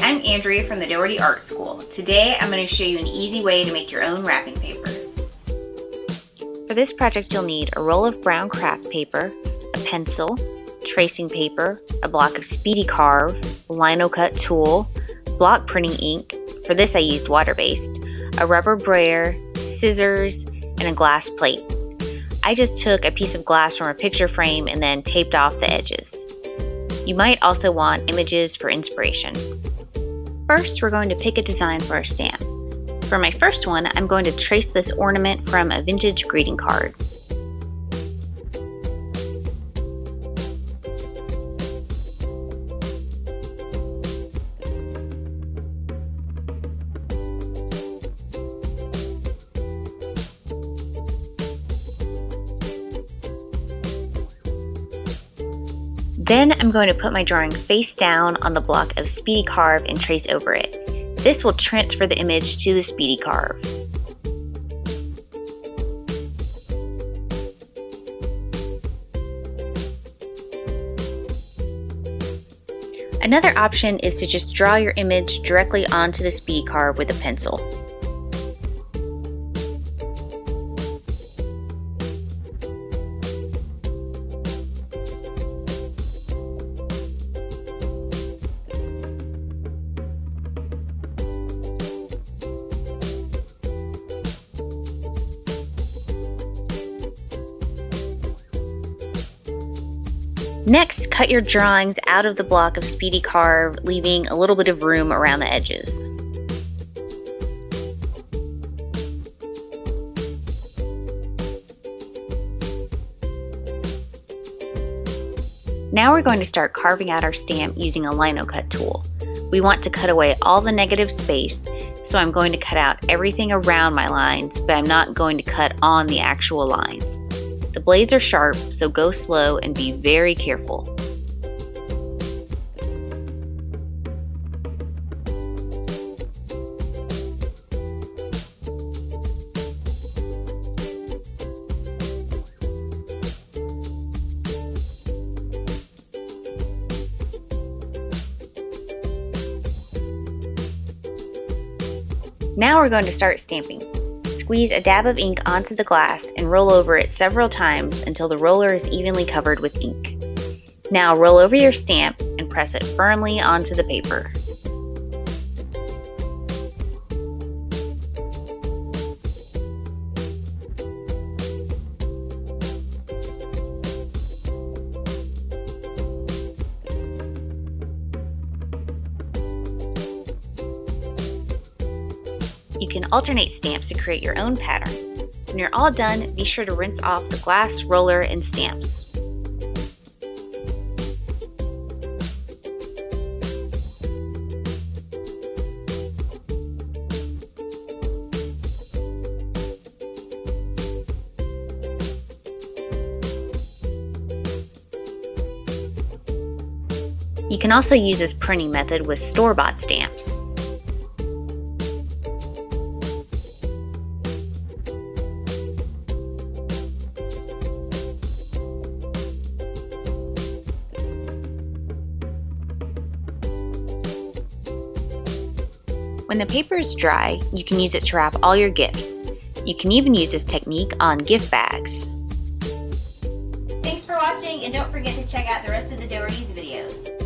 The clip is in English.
I'm Andrea from the Dougherty Art School. Today I'm going to show you an easy way to make your own wrapping paper. For this project you'll need a roll of brown craft paper, a pencil, tracing paper, a block of Speedy Carve, a lino cut tool, block printing ink, for this I used water-based, a rubber brayer, scissors, and a glass plate. I just took a piece of glass from a picture frame and then taped off the edges. You might also want images for inspiration. First, we're going to pick a design for our stamp. For my first one, I'm going to trace this ornament from a vintage greeting card. Then I'm going to put my drawing face down on the block of Speedy Carve and trace over it. This will transfer the image to the Speedy Carve. Another option is to just draw your image directly onto the Speedy Carve with a pencil. Next, cut your drawings out of the block of Speedy Carve, leaving a little bit of room around the edges. Now we're going to start carving out our stamp using a lino cut tool. We want to cut away all the negative space, so I'm going to cut out everything around my lines, but I'm not going to cut on the actual lines. The blades are sharp, so go slow and be very careful. Now we're going to start stamping. Squeeze a dab of ink onto the glass and roll over it several times until the roller is evenly covered with ink. Now roll over your stamp and press it firmly onto the paper. You can alternate stamps to create your own pattern. When you're all done, be sure to rinse off the glass, roller, and stamps. You can also use this printing method with store-bought stamps. When the paper is dry, you can use it to wrap all your gifts. You can even use this technique on gift bags. Thanks for watching, and don't forget to check out the rest of the Dougherty's videos.